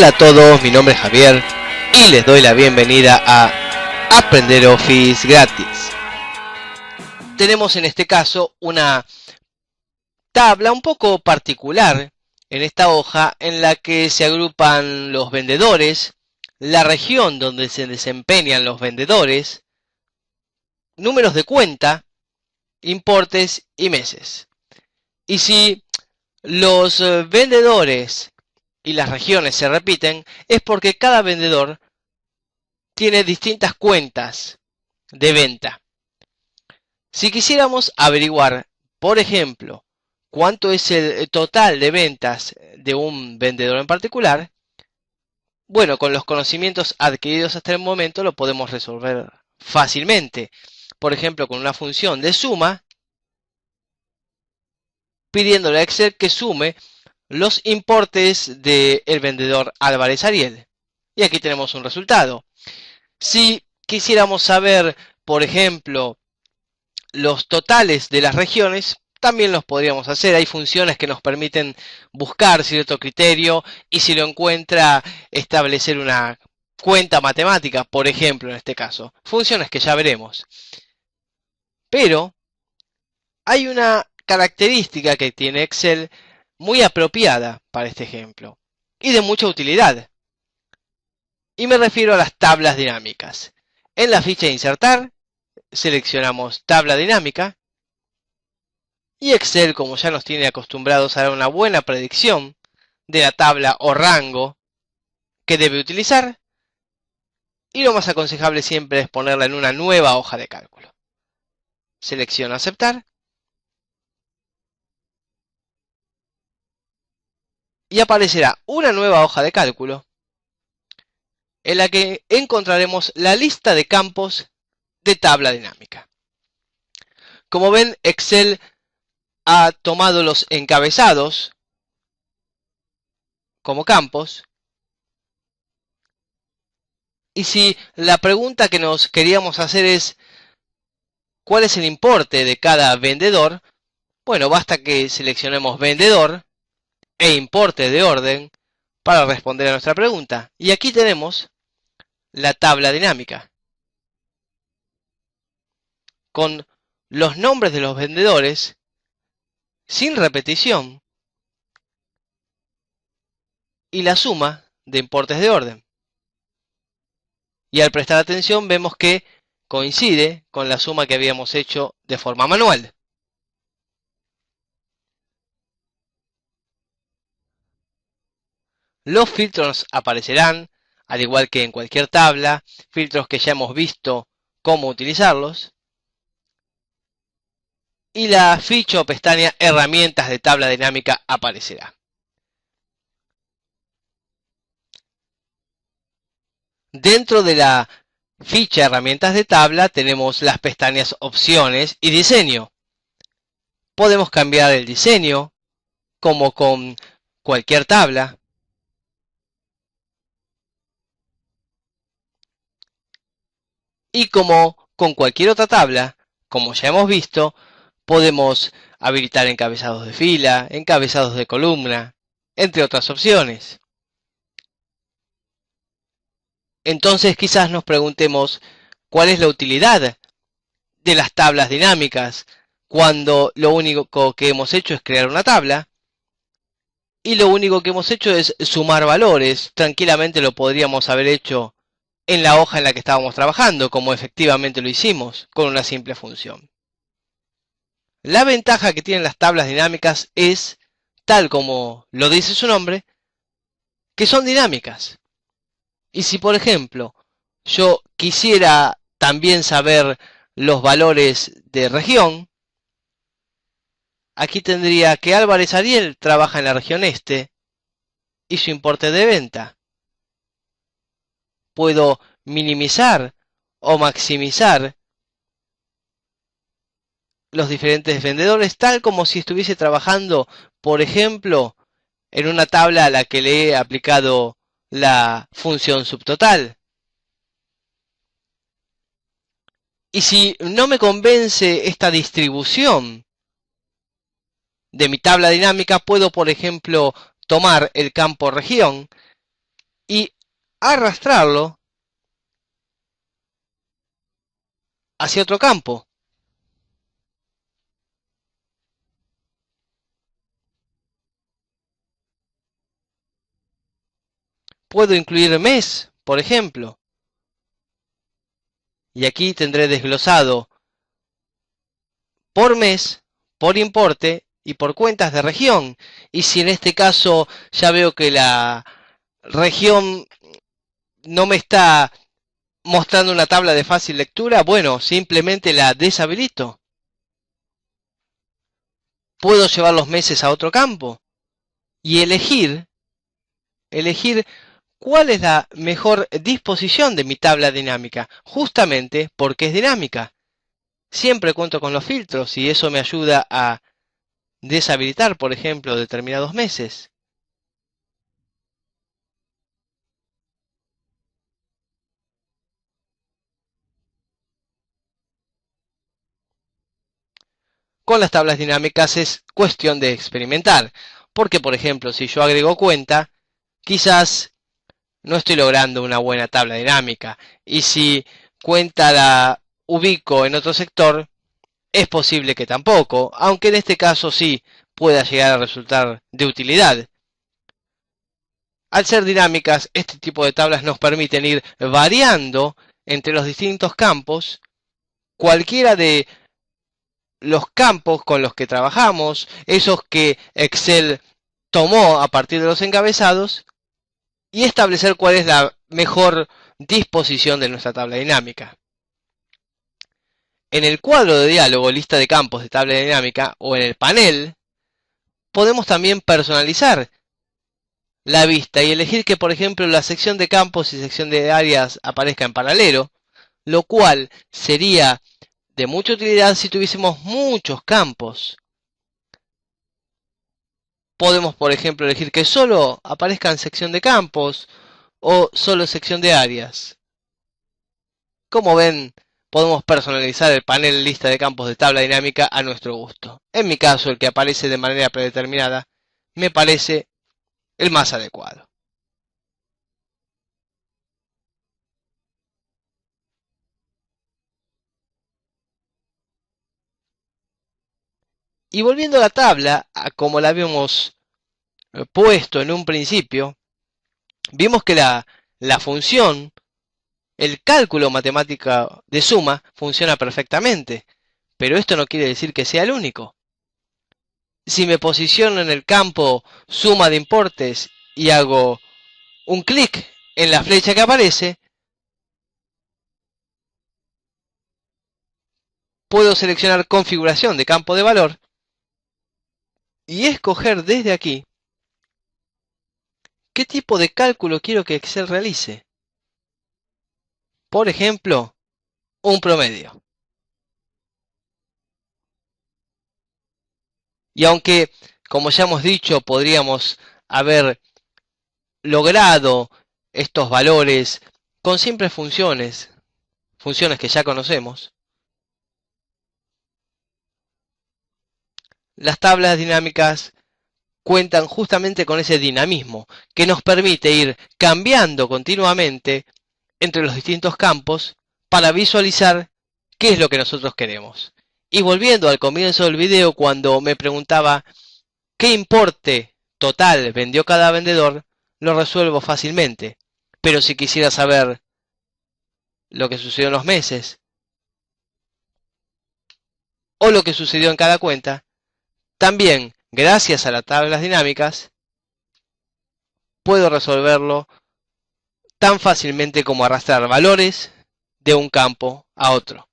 Hola a todos, mi nombre es Javier y les doy la bienvenida a Aprender Office gratis. Tenemos en este caso una tabla un poco particular en esta hoja en la que se agrupan los vendedores, la región donde se desempeñan los vendedores, números de cuenta, importes y meses. Y si los vendedores y las regiones se repiten, es porque cada vendedor tiene distintas cuentas de venta. Si quisiéramos averiguar, por ejemplo, cuánto es el total de ventas de un vendedor en particular, bueno, con los conocimientos adquiridos hasta el momento lo podemos resolver fácilmente. Por ejemplo, con una función de suma, pidiéndole a Excel que sume los importes del vendedor Álvarez Ariel. Y aquí tenemos un resultado. Si quisiéramos saber, por ejemplo, los totales de las regiones, también los podríamos hacer. Hay funciones que nos permiten buscar cierto criterio y si lo encuentra, establecer una cuenta matemática, por ejemplo, en este caso. Funciones que ya veremos. Pero hay una característica que tiene Excel muy apropiada para este ejemplo y de mucha utilidad. Y me refiero a las tablas dinámicas. En la ficha de insertar, seleccionamos tabla dinámica y Excel, como ya nos tiene acostumbrados, hará una buena predicción de la tabla o rango que debe utilizar y lo más aconsejable siempre es ponerla en una nueva hoja de cálculo. Selecciono aceptar y aparecerá una nueva hoja de cálculo en la que encontraremos la lista de campos de tabla dinámica. Como ven, Excel ha tomado los encabezados como campos. Y si la pregunta que nos queríamos hacer es ¿cuál es el importe de cada vendedor? Bueno, basta que seleccionemos vendedor e importe de orden para responder a nuestra pregunta. Y aquí tenemos la tabla dinámica con los nombres de los vendedores sin repetición y la suma de importes de orden. Y al prestar atención vemos que coincide con la suma que habíamos hecho de forma manual. Los filtros aparecerán, al igual que en cualquier tabla, filtros que ya hemos visto cómo utilizarlos. Y la ficha o pestaña Herramientas de tabla dinámica aparecerá. Dentro de la ficha Herramientas de tabla tenemos las pestañas Opciones y Diseño. Podemos cambiar el diseño, como con cualquier tabla. Y como con cualquier otra tabla, como ya hemos visto, podemos habilitar encabezados de fila, encabezados de columna, entre otras opciones. Entonces quizás nos preguntemos cuál es la utilidad de las tablas dinámicas cuando lo único que hemos hecho es crear una tabla y lo único que hemos hecho es sumar valores. Tranquilamente lo podríamos haber hecho en la hoja en la que estábamos trabajando, como efectivamente lo hicimos con una simple función. La ventaja que tienen las tablas dinámicas es, tal como lo dice su nombre, que son dinámicas. Y si, por ejemplo, yo quisiera también saber los valores de región, aquí tendría que Álvarez Ariel trabaja en la región este y su importe de venta. Puedo minimizar o maximizar los diferentes vendedores, tal como si estuviese trabajando, por ejemplo, en una tabla a la que le he aplicado la función subtotal. Y si no me convence esta distribución de mi tabla dinámica, puedo, por ejemplo, tomar el campo región y arrastrarlo hacia otro campo. Puedo incluir mes, por ejemplo, y aquí tendré desglosado por mes, por importe y por cuentas de región. Y si en este caso ya veo que la región no me está mostrando una tabla de fácil lectura, bueno, simplemente la deshabilito. Puedo llevar los meses a otro campo y elegir cuál es la mejor disposición de mi tabla dinámica, justamente porque es dinámica. Siempre cuento con los filtros y eso me ayuda a deshabilitar, por ejemplo, determinados meses. Con las tablas dinámicas es cuestión de experimentar, porque por ejemplo, si yo agrego cuenta, quizás no estoy logrando una buena tabla dinámica, y si cuenta la ubico en otro sector, es posible que tampoco, aunque en este caso sí pueda llegar a resultar de utilidad. Al ser dinámicas, este tipo de tablas nos permiten ir variando entre los distintos campos. Cualquiera de los campos con los que trabajamos, esos que Excel tomó a partir de los encabezados, y establecer cuál es la mejor disposición de nuestra tabla dinámica. En el cuadro de diálogo, lista de campos de tabla dinámica, o en el panel, podemos también personalizar la vista y elegir que, por ejemplo, la sección de campos y sección de áreas aparezca en paralelo, lo cual sería de mucha utilidad si tuviésemos muchos campos. Podemos, por ejemplo, elegir que solo aparezca en sección de campos o solo sección de áreas. Como ven, podemos personalizar el panel lista de campos de tabla dinámica a nuestro gusto. En mi caso, el que aparece de manera predeterminada me parece el más adecuado. Y volviendo a la tabla, a como la habíamos puesto en un principio, vimos que la función, el cálculo matemático de suma, funciona perfectamente. Pero esto no quiere decir que sea el único. Si me posiciono en el campo suma de importes y hago un clic en la flecha que aparece, puedo seleccionar configuración de campo de valor y escoger desde aquí qué tipo de cálculo quiero que Excel realice. Por ejemplo, un promedio. Y aunque, como ya hemos dicho, podríamos haber logrado estos valores con simples funciones que ya conocemos, las tablas dinámicas cuentan justamente con ese dinamismo que nos permite ir cambiando continuamente entre los distintos campos para visualizar qué es lo que nosotros queremos. Y volviendo al comienzo del video, cuando me preguntaba qué importe total vendió cada vendedor, lo resuelvo fácilmente. Pero si quisiera saber lo que sucedió en los meses o lo que sucedió en cada cuenta, también, gracias a las tablas dinámicas, puedo resolverlo tan fácilmente como arrastrar valores de un campo a otro.